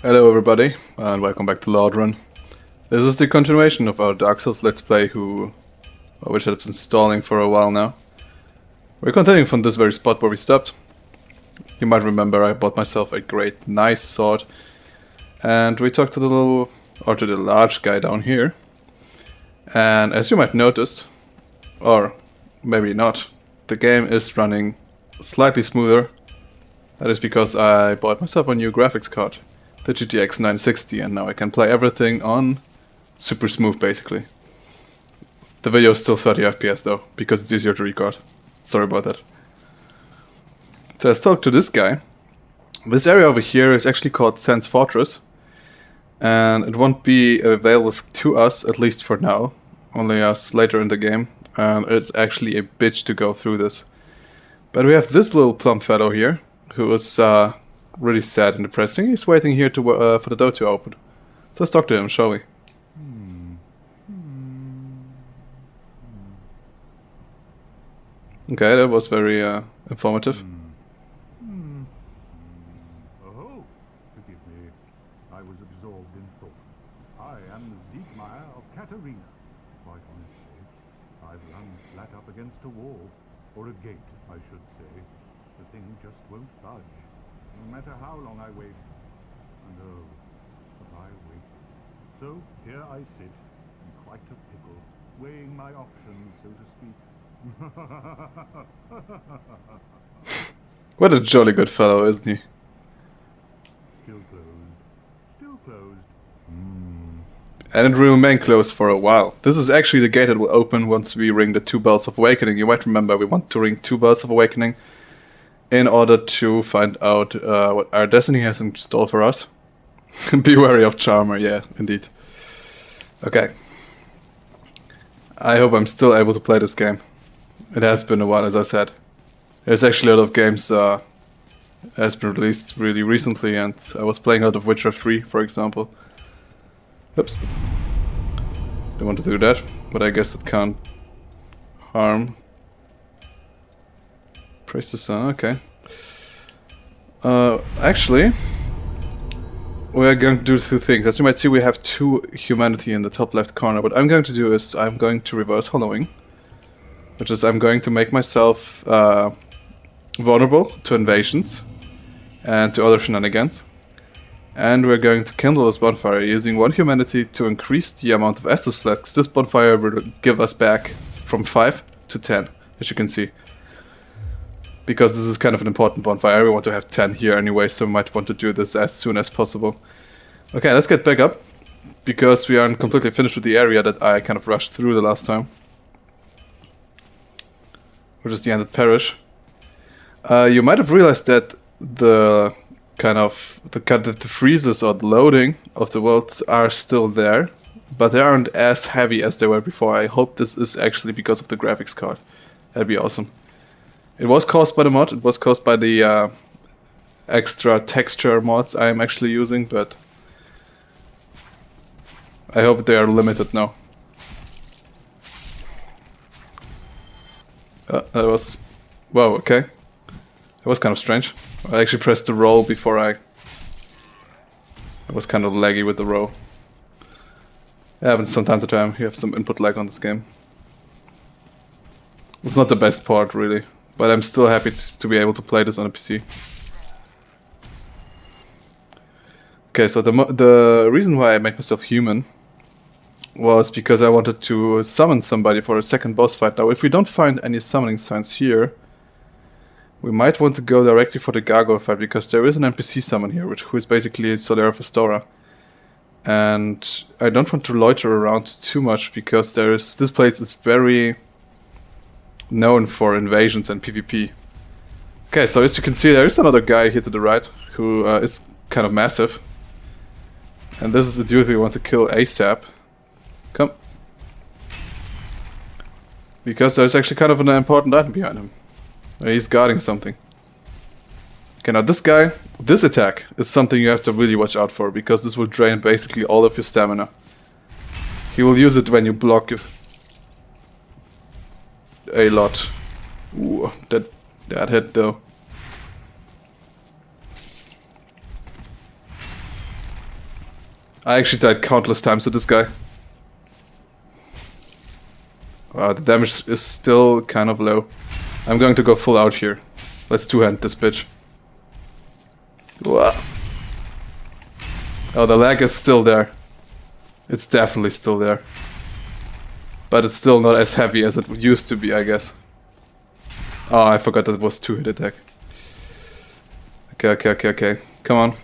Hello everybody, and welcome back to Loud Run. This is the continuation of our Dark Souls Let's Play, which has been stalling for a while now. We're continuing from this very spot where we stopped. You might remember I bought myself a great, nice sword, and we talked to the large guy down here. And as you might notice, or maybe not, the game is running slightly smoother. That is because I bought myself a new graphics card. The GTX 960, and now I can play everything on super smooth basically. The video is still 30 FPS though, because it's easier to record. Sorry about that. So let's talk to this guy. This area over here is actually called Sans Fortress, and it won't be available to us, at least for now, only us later in the game, and it's actually a bitch to go through this. But we have this little plump fellow here, who is really sad and depressing. He's waiting here to for the door to open. So let's talk to him, shall we? Okay, that was very informative. Oh, forgive me. I was absorbed in thought. I am the Siegmeyer of Katarina. Quite honestly, I've run flat up against a wall, or a gate, I should say. The thing just won't budge. No matter how long I wait. And oh, but I wait. So here I sit, in quite a pickle, weighing my options, so to speak. What a jolly good fellow, isn't he? Still closed. Still closed. And it will remain closed for a while. This is actually the gate that will open once we ring the 2 bells of awakening. You might remember we want to ring 2 bells of awakening in order to find out what our destiny has in store for us. Be wary of Charmer, yeah, indeed. Okay. I hope I'm still able to play this game. It has been a while, as I said. There's actually a lot of games has been released really recently, and I was playing out of Witcher 3, for example. Oops. Don't want to do that, but I guess it can't harm. Praise the sun, okay. Actually, we are going to do 2 things. As you might see, we have 2 humanity in the top left corner. What I'm going to do is I'm going to reverse hollowing, which is I'm going to make myself vulnerable to invasions and to other shenanigans. And we're going to kindle this bonfire using 1 humanity to increase the amount of Estus flasks. This bonfire will give us back from 5 to 10, as you can see. Because this is kind of an important bonfire, we want to have 10 here anyway, so we might want to do this as soon as possible. Okay, let's get back up, because we aren't completely finished with the area that I kind of rushed through the last time. Which is the Ended Parish. You might have realized that the freezes or the loading of the worlds are still there, but they aren't as heavy as they were before. I hope this is actually because of the graphics card. That'd be awesome. It was caused by the mod, it was caused by the extra texture mods I'm actually using, but I hope they are limited now. That was... Wow, okay. That was kind of strange. I actually pressed the roll before I was kind of laggy with the roll. It happens sometimes to time, you have some input lag on this game. It's not the best part, really. But I'm still happy to be able to play this on a PC. Okay, so the reason why I made myself human was because I wanted to summon somebody for a second boss fight. Now, if we don't find any summoning signs here, we might want to go directly for the Gargoyle fight, because there is an NPC summon here, who is basically Solera Festora. And I don't want to loiter around too much, because this place is very known for invasions and PvP. Okay, so as you can see, there is another guy here to the right who is kind of massive. And this is the dude we want to kill ASAP. Come. Because there's actually kind of an important item behind him. He's guarding something. Okay, now this guy, this attack is something you have to really watch out for, because this will drain basically all of your stamina. He will use it when you block a lot. Ooh, that hit though. I actually died countless times to this guy. Wow, the damage is still kind of low. I'm going to go full out here. Let's two-hand this bitch. Whoa. Oh, the lag is still there. It's definitely still there. But it's still not as heavy as it used to be, I guess. Oh, I forgot that it was two-hit attack. Okay. Come on.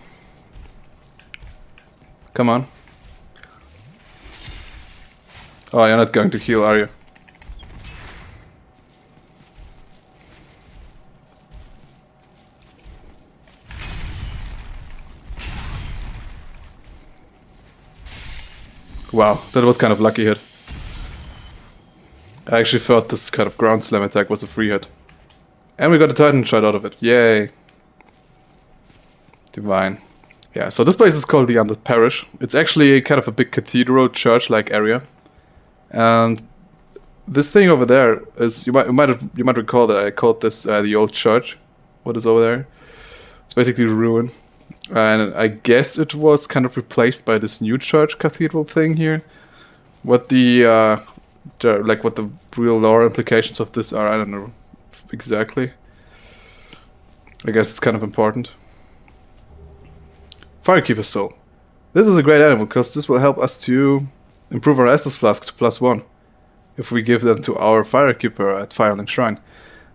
Come on. Oh, you're not going to heal, are you? Wow, that was kind of lucky hit. I actually thought this kind of ground slam attack was a free hit. And we got a Titan shot out of it. Yay. Divine. Yeah, so this place is called the Undead Parish. It's actually kind of a big cathedral church-like area. And this thing over there is, you might recall that I called this the old church. What is over there? It's basically a ruin. And I guess it was kind of replaced by this new church cathedral thing here. What the what the real lore implications of this are, I don't know exactly. I guess it's kind of important. Firekeeper's Soul. This is a great animal because this will help us to improve our Estus Flask to +1 if we give them to our Firekeeper at Firelink Shrine.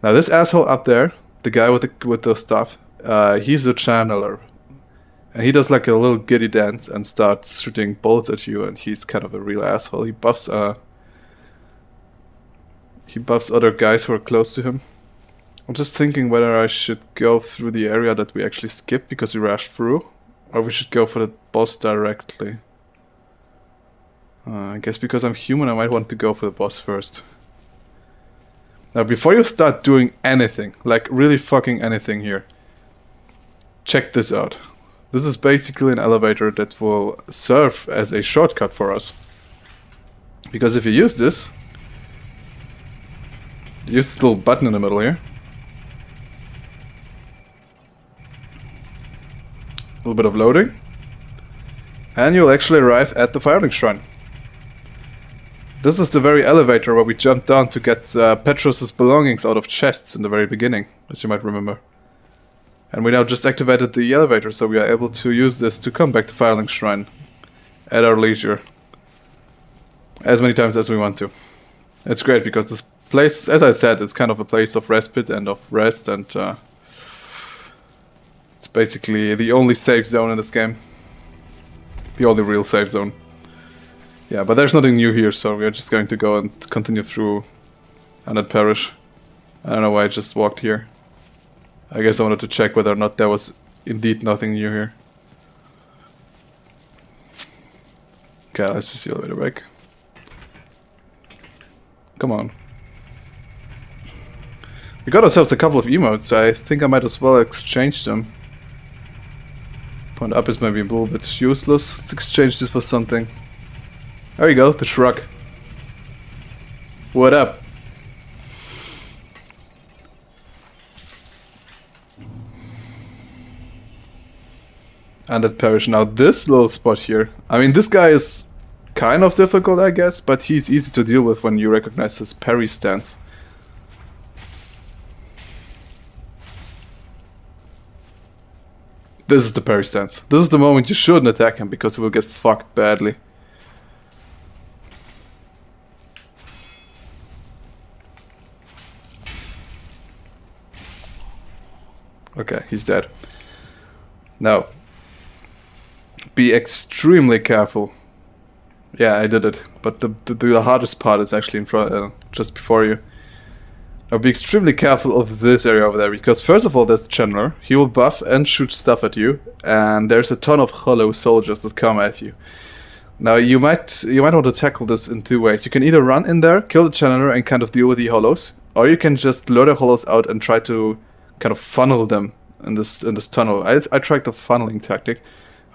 Now this asshole up there, the guy with the stuff, he's a channeler. And he does like a little giddy dance and starts shooting bolts at you, and he's kind of a real asshole. He buffs other guys who are close to him. I'm just thinking whether I should go through the area that we actually skipped because we rushed through, or we should go for the boss directly. I guess because I'm human I might want to go for the boss first. Now before you start doing anything, like really fucking anything here, check this out. This is basically an elevator that will serve as a shortcut for us. Because if you use this little button in the middle here. A little bit of loading. And you'll actually arrive at the Firelink Shrine. This is the very elevator where we jumped down to get Petrus's belongings out of chests in the very beginning, as you might remember. And we now just activated the elevator, so we are able to use this to come back to Firelink Shrine at our leisure. As many times as we want to. It's great because this place, as I said, it's kind of a place of respite and of rest, and it's basically the only safe zone in this game. The only real safe zone. Yeah, but there's nothing new here, so we are just going to go and continue through Undead Parish. I don't know why I just walked here. I guess I wanted to check whether or not there was indeed nothing new here. Okay, let's just see the elevator back. Come on. We got ourselves a couple of emotes, so I think I might as well exchange them. Point up is maybe a little bit useless. Let's exchange this for something. There you go, the shrug. What up? Undead Parish. Now this little spot here, I mean this guy is kind of difficult I guess, but he's easy to deal with when you recognize his parry stance. This is the parry stance. This is the moment you shouldn't attack him because he will get fucked badly. Okay, he's dead. Now, be extremely careful. Yeah, I did it. But the hardest part is actually in front, just before you. Now, be extremely careful of this area over there, because first of all, there's the Channeler. He will buff and shoot stuff at you, and there's a ton of hollow soldiers that come at you. Now, you might want to tackle this in two ways. You can either run in there, kill the Channeler, and kind of deal with the hollows, or you can just lure the hollows out and try to kind of funnel them in this tunnel. I tried the funneling tactic.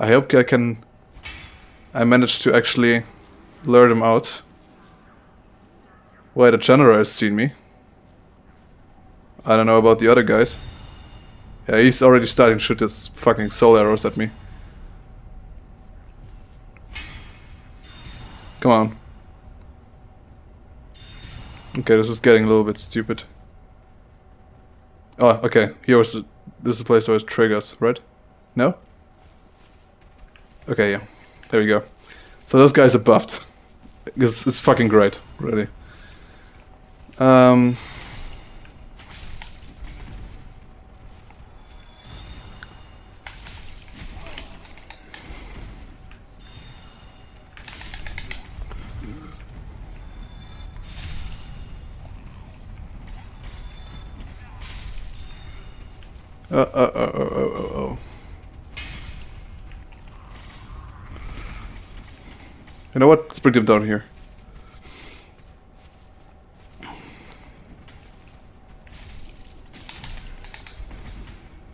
I hope I managed to actually lure them out. Wait, the Channeler has seen me. I don't know about the other guys. Yeah, he's already starting to shoot his fucking soul arrows at me. Come on. Okay, this is getting a little bit stupid. Oh, okay. This is the place where it triggers, right? No? Okay, yeah. There we go. So those guys are buffed. It's fucking great, really. Oh. You know what? Let's bring them down here.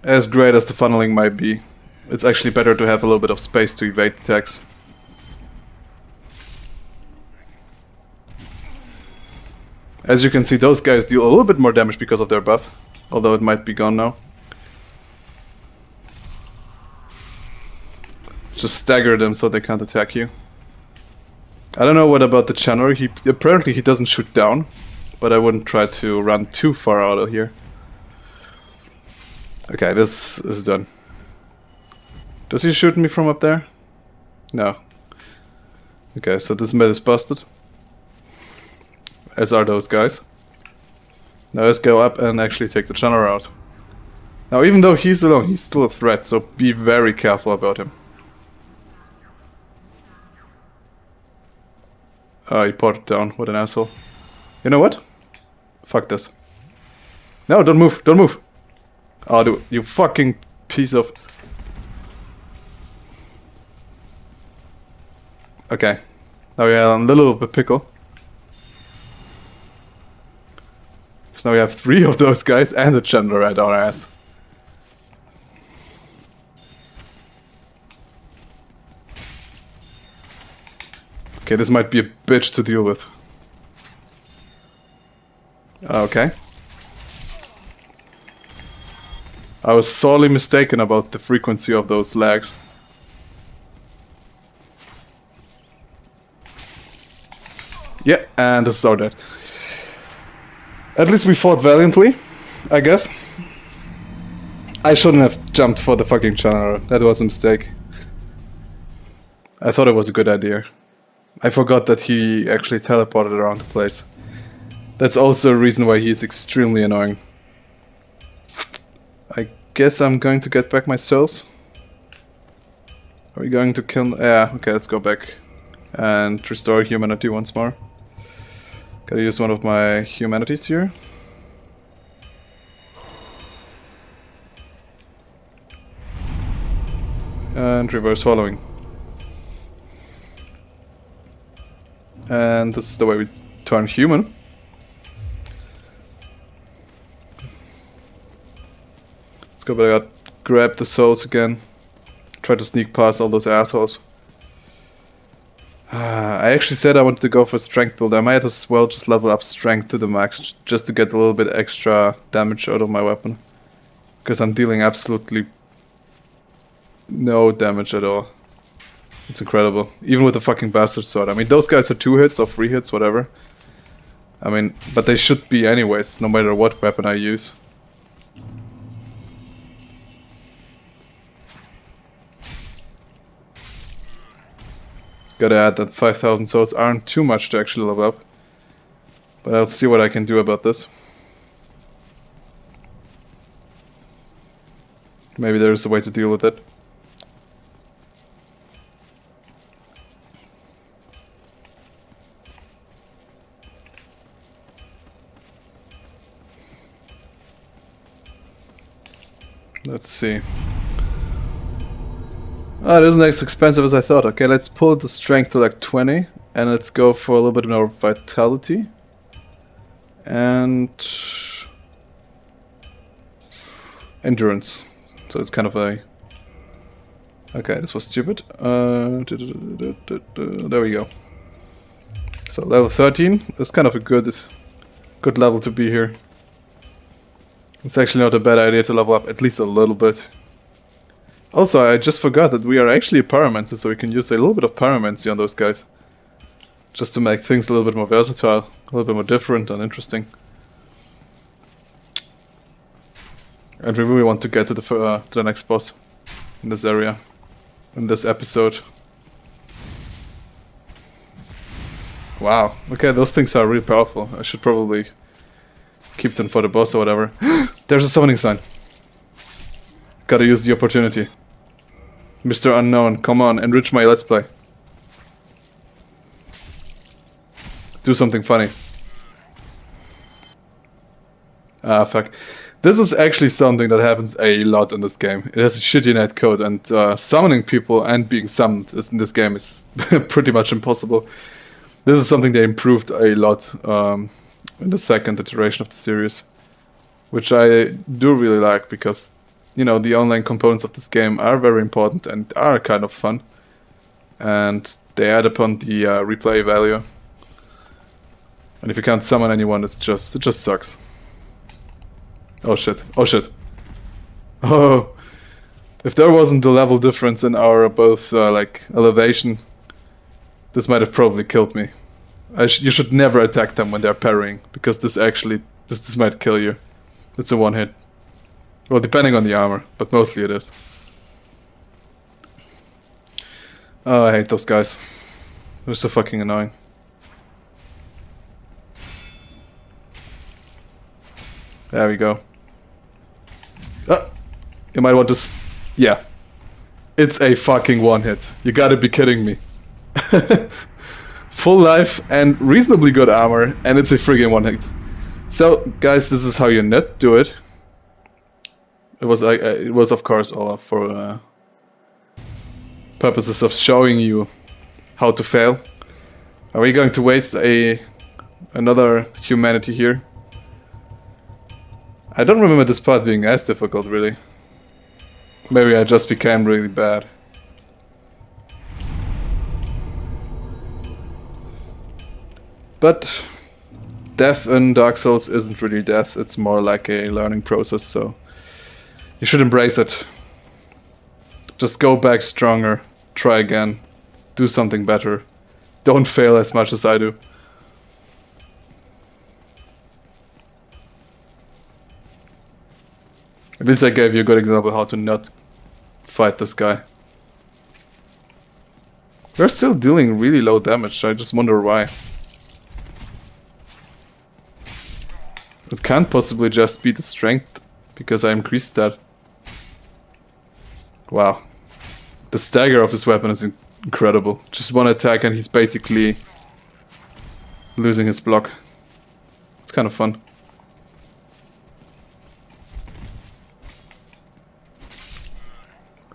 As great as the funneling might be, it's actually better to have a little bit of space to evade attacks. As you can see, those guys deal a little bit more damage because of their buff, although it might be gone now. Just stagger them so they can't attack you. I don't know what about the channeler. Apparently he doesn't shoot down, but I wouldn't try to run too far out of here. Okay, this is done. Does he shoot me from up there? No. Okay, so this med is busted. As are those guys. Now let's go up and actually take the channeler out. Now even though he's alone, he's still a threat, so be very careful about him. Oh, he ported down. What an asshole. You know what? Fuck this. No, don't move. Don't move. Oh, dude, you fucking piece of... Okay. Now we are a little bit pickle. So now we have 3 of those guys and a channeler at our ass. Okay, this might be a bitch to deal with. Okay. I was sorely mistaken about the frequency of those lags. Yeah, and this is our dead. At least we fought valiantly, I guess. I shouldn't have jumped for the fucking channeler. That was a mistake. I thought it was a good idea. I forgot that he actually teleported around the place. That's also a reason why he is extremely annoying. I guess I'm going to get back my souls. Are we going to kill... Yeah, okay, let's go back and restore humanity once more. Gotta use one of my humanities here. And reverse following. And this is the way we turn human. Let's go back out, grab the souls again. Try to sneak past all those assholes. I actually said I wanted to go for strength build. I might as well just level up strength to the max just to get a little bit extra damage out of my weapon. Because I'm dealing absolutely no damage at all. It's incredible. Even with the fucking bastard sword. I mean, those guys are 2 hits or 3 hits, whatever. I mean, but they should be anyways, no matter what weapon I use. Gotta add that 5,000 souls aren't too much to actually level up. But I'll see what I can do about this. Maybe there's a way to deal with it. Let's see. Oh, it isn't as expensive as I thought. Okay, let's pull the strength to like 20. And let's go for a little bit more vitality. And... endurance. So it's kind of a... Okay, this was stupid. There we go. So level 13 is kind of a good level to be here. It's actually not a bad idea to level up at least a little bit. Also, I just forgot that we are actually a pyromancer, so we can use a little bit of pyromancy on those guys. just to make things a little bit more versatile, a little bit more different and interesting. And we really want to get to the next boss in this area, in this episode. Wow, okay, those things are really powerful. I should probably keep them for the boss or whatever. There's a summoning sign. Gotta use the opportunity. Mr. Unknown, come on, enrich my let's play. Do something funny. Ah, fuck. This is actually something that happens a lot in this game. It has a shitty netcode, and summoning people and being summoned in this game is pretty much impossible. This is something they improved a lot in the second iteration of the series, which I do really like because, you know, the online components of this game are very important and are kind of fun, and they add upon the replay value. And if you can't summon anyone, it just sucks. Oh shit! Oh shit! Oh, if there wasn't the level difference in our both like elevation, this might have probably killed me. You should never attack them when they're parrying, because this might kill you. It's a one hit. Well, depending on the armor, but mostly it is. Oh, I hate those guys. They're so fucking annoying. There we go. Ah, you might want to yeah. It's a fucking one hit. You gotta be kidding me. Full life and reasonably good armor, and it's a friggin' one hit. So, guys, this is how you not do it. It was of course all for purposes of showing you how to fail. Are we going to waste another humanity here? I don't remember this part being as difficult, really. Maybe I just became really bad. But death in Dark Souls isn't really death, it's more like a learning process, so you should embrace it. Just go back stronger, try again, do something better. Don't fail as much as I do. At least I gave you a good example how to not fight this guy. We're still dealing really low damage, I just wonder why. It can't possibly just be the strength, because I increased that. Wow. The stagger of this weapon is incredible. Just one attack and he's basically losing his block. It's kind of fun.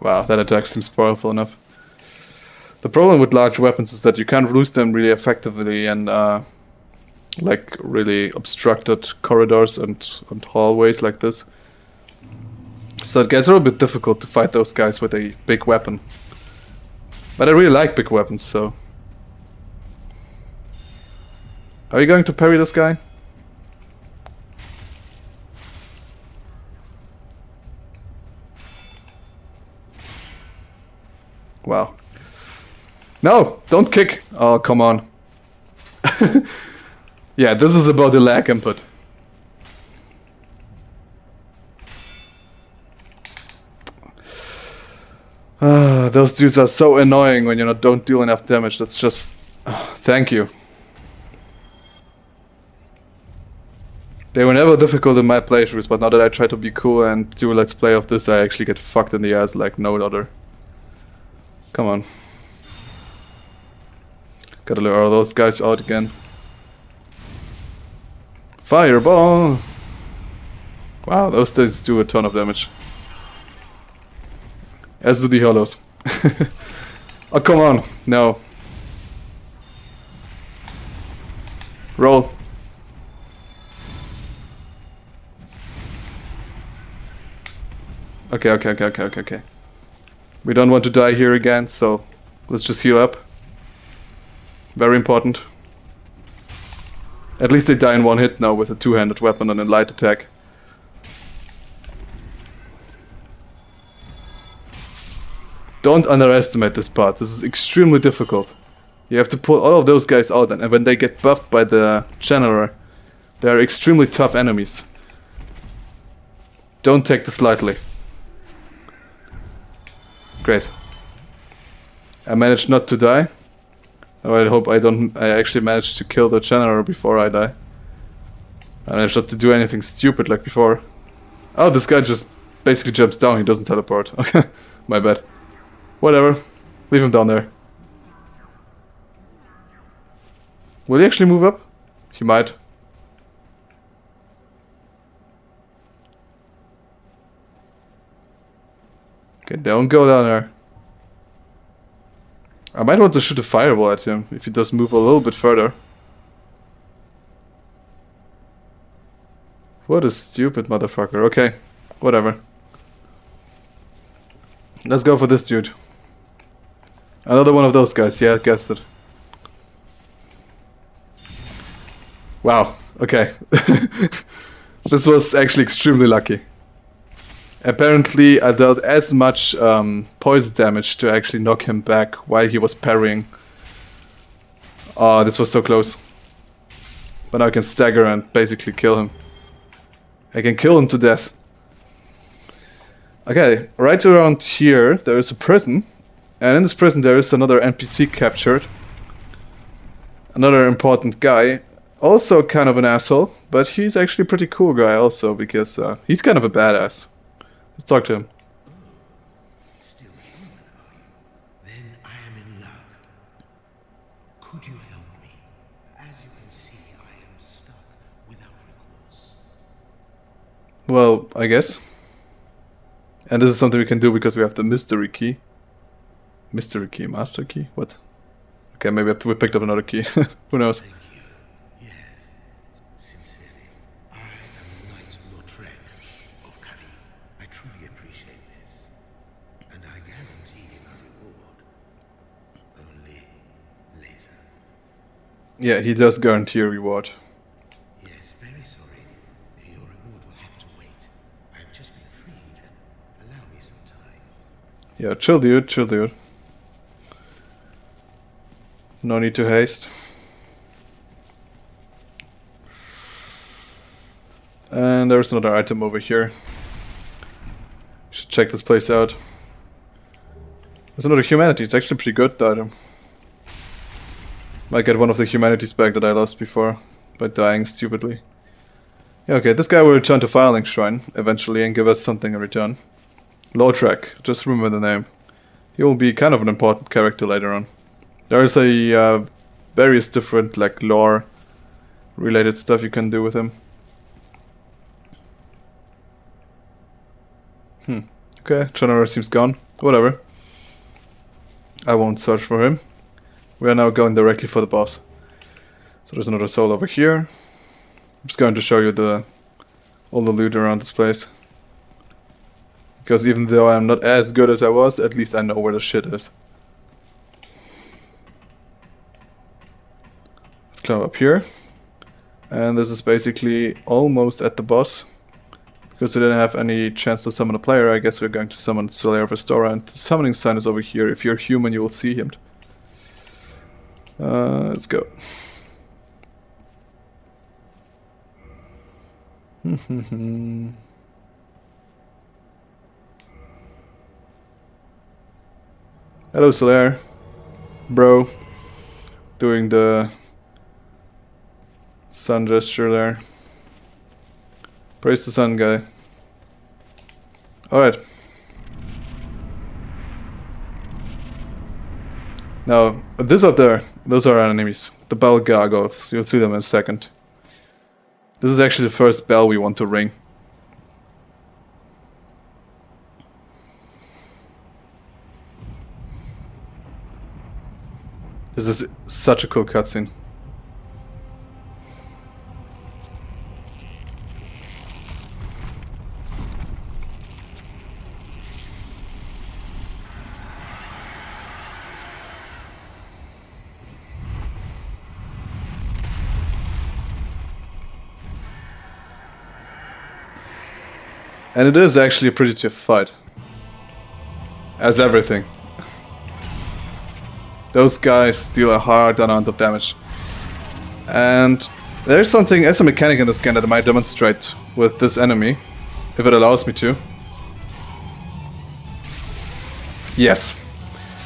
Wow, that attack seems powerful enough. The problem with large weapons is that you can't use them really effectively in like really obstructed corridors and hallways like this. So it gets a little bit difficult to fight those guys with a big weapon. But I really like big weapons, so... Are you going to parry this guy? Wow. No! Don't kick! Oh, come on. Yeah, this is about the lag input. Those dudes are so annoying when you don't deal enough damage. That's just... thank you. They were never difficult in my playthroughs, but now that I try to be cool and do a let's play of this, I actually get fucked in the ass like no other. Come on. Gotta lure all those guys out again. Fireball! Wow, those things do a ton of damage. As do the hollows. Oh, come on! No. Roll. Okay. We don't want to die here again, so let's just heal up. Very important. At least they die in one hit now with a two-handed weapon and a light attack. Don't underestimate this part. This is extremely difficult. You have to pull all of those guys out, and when they get buffed by the General, they are extremely tough enemies. Don't take this lightly. Great. I managed not to die. Oh, I hope I actually managed to kill the General before I die. I managed not to do anything stupid like before. Oh, this guy just basically jumps down, he doesn't teleport. Okay, my bad. Whatever. Leave him down there. Will he actually move up? He might. Okay, don't go down there. I might want to shoot a fireball at him if he does move a little bit further. What a stupid motherfucker. Okay, whatever. Let's go for this dude. Another one of those guys, yeah, I guessed it. Wow, okay. This was actually extremely lucky. Apparently I dealt as much poison damage to actually knock him back while he was parrying. Oh, this was so close. But now I can stagger and basically kill him. I can kill him to death. Okay, right around here there is a prison. And in this prison there is another NPC captured. Another important guy. Also kind of an asshole, but he's actually a pretty cool guy also, because he's kind of a badass. Let's talk to him. Still human, are you? Then I am in luck. Could you help me? As you can see, I am stuck without recourse. Well, I guess. And this is something we can do because we have the mystery key. Mystery key, master key? What? Okay, maybe we picked up another key. Who knows? Thank you. Yes. Sincerely, I am the Knight Lautrec of Cali. I truly appreciate this. And I guarantee you a reward. Only later. Yeah, he does guarantee a reward. Yes, very sorry. Your reward will have to wait. I've just been freed. Allow me some time. Yeah, chill dude, chill dude. No need to haste. And there's another item over here. Should check this place out. There's another humanity, it's actually pretty good, the item. Might get one of the humanities back that I lost before by dying stupidly. Yeah, okay, this guy will return to Firelink Shrine eventually and give us something in return. Lautrec, just remember the name. He will be kind of an important character later on. There's a various different like lore related stuff you can do with him. Okay, General seems gone. Whatever. I won't search for him. We are now going directly for the boss. So there's another soul over here. I'm just going to show you all the loot around this place. Because even though I'm not as good as I was, at least I know where the shit is. Let's climb up here. And this is basically almost at the boss. Because we didn't have any chance to summon a player, I guess we're going to summon Solaire of Astora, and the summoning sign is over here. If you're human, you will see him. Let's go. Hello, Solaire. Bro. Doing the sun gesture there. Praise the sun, guy. Alright. Now, this up there, those are our enemies. The bell gargoyles. You'll see them in a second. This is actually the first bell we want to ring. This is such a cool cutscene. And it is actually a pretty tough fight. As everything. Those guys deal a hard amount of damage. And there's a mechanic in this game that I might demonstrate with this enemy, if it allows me to. Yes.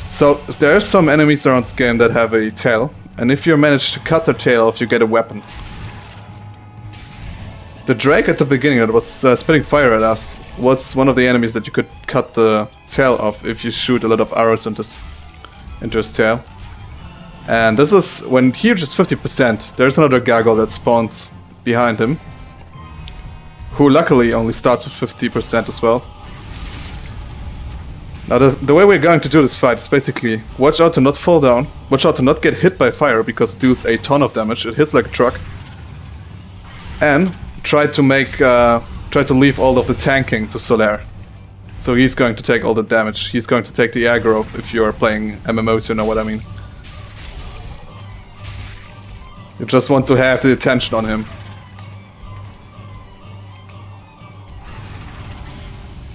So there are some enemies around this game that have a tail, and if you manage to cut their tail off, you get a weapon. The drake at the beginning that was spitting fire at us was one of the enemies that you could cut the tail off if you shoot a lot of arrows into his tail. And this is when he reaches 50%, there's another gargoyle that spawns behind him, who luckily only starts with 50% as well. Now the way we're going to do this fight is basically watch out to not fall down, watch out to not get hit by fire because it deals a ton of damage, it hits like a truck, and try to leave all of the tanking to Solaire. So he's going to take all the damage, he's going to take the aggro if you are playing MMOs, you know what I mean. You just want to have the attention on him.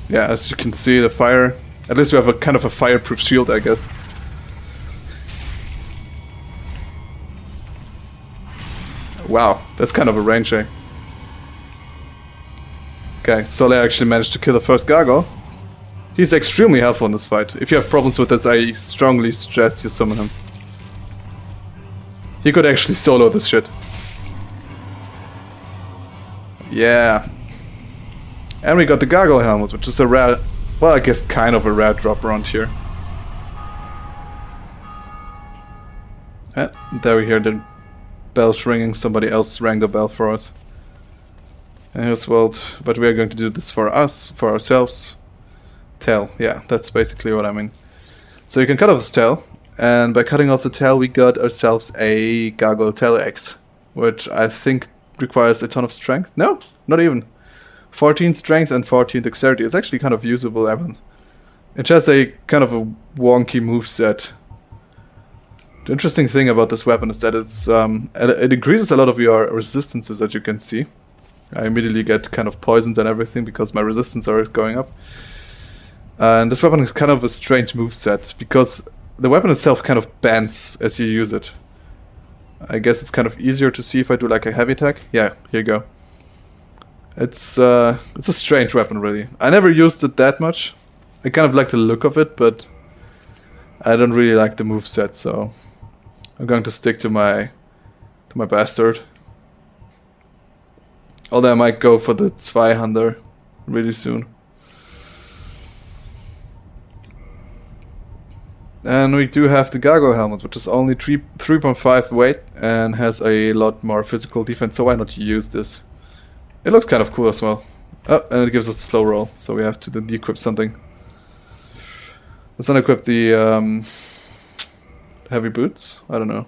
Yeah, as you can see, the fire... At least we have a kind of a fireproof shield, I guess. Wow, that's kind of a range, eh? Okay, Solaire actually managed to kill the first gargoyle. He's extremely helpful in this fight. If you have problems with this, I strongly suggest you summon him. He could actually solo this shit. Yeah. And we got the gargoyle helmet, which is a rare... Well, I guess kind of a rare drop around here. There we hear the bells ringing. Somebody else rang the bell for us. And here's World, but we are going to do this for us, for ourselves. Tail, yeah, that's basically what I mean. So you can cut off his tail, and by cutting off the tail we got ourselves a gargoyle tail axe, which I think requires a ton of strength. No, not even. 14 strength and 14 dexterity. It's actually kind of usable weapon. It has a kind of a wonky moveset. The interesting thing about this weapon is that it increases a lot of your resistances, as you can see. I immediately get kind of poisoned and everything because my resistance are going up. And this weapon is kind of a strange moveset because the weapon itself kind of bends as you use it. I guess it's kind of easier to see if I do like a heavy attack. Yeah, here you go. It's a strange weapon, really. I never used it that much. I kind of like the look of it, but I don't really like the moveset, so I'm going to stick to my bastard. Although I might go for the Zweihänder really soon. And we do have the gargoyle helmet, which is only 3.5 weight and has a lot more physical defense, so why not use this? It looks kind of cool as well. Oh, and it gives us a slow roll, so we have to then de-equip something. Let's unequip the heavy boots? I don't know.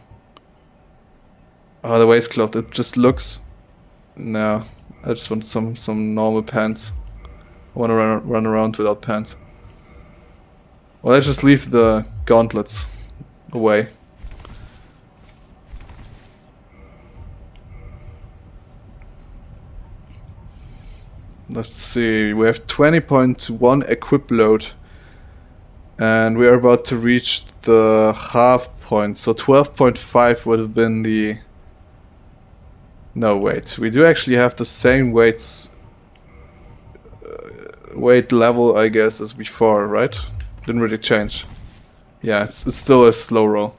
Oh, the waistcloth, it just looks... No, I just want some normal pants. I want to run around without pants. Well, let's just leave the gauntlets away. Let's see, we have 20.1 equip load. And we are about to reach the half point, so 12.5 would have been the... No, wait, we do actually have the same weight level, I guess, as before, right? Didn't really change. Yeah, it's still a slow roll.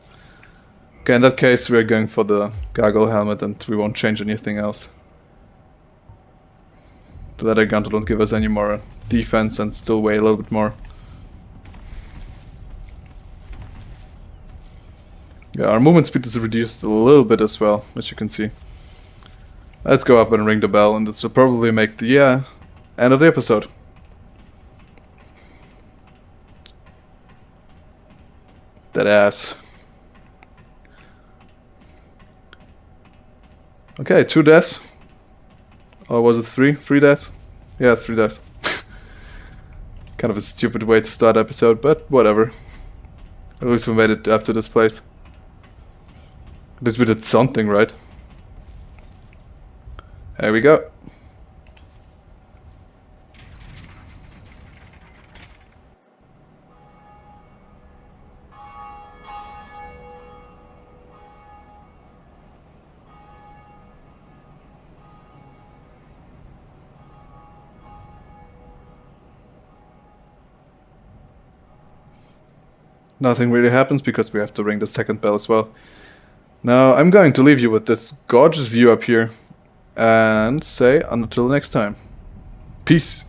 Okay, in that case we are going for the gargoyle helmet and we won't change anything else. The leather gauntlet won't give us any more defense and still weigh a little bit more. Yeah, our movement speed is reduced a little bit as well, as you can see. Let's go up and ring the bell, and this will probably make the end of the episode. That ass. Okay, 2 deaths. Or was it 3? 3 deaths? Yeah, 3 deaths. Kind of a stupid way to start episode, but whatever. At least we made it up to this place. At least we did something, right? There we go. nothing really happens because we have to ring the second bell as well. Now I'm going to leave you with this gorgeous view up here and say until next time. Peace.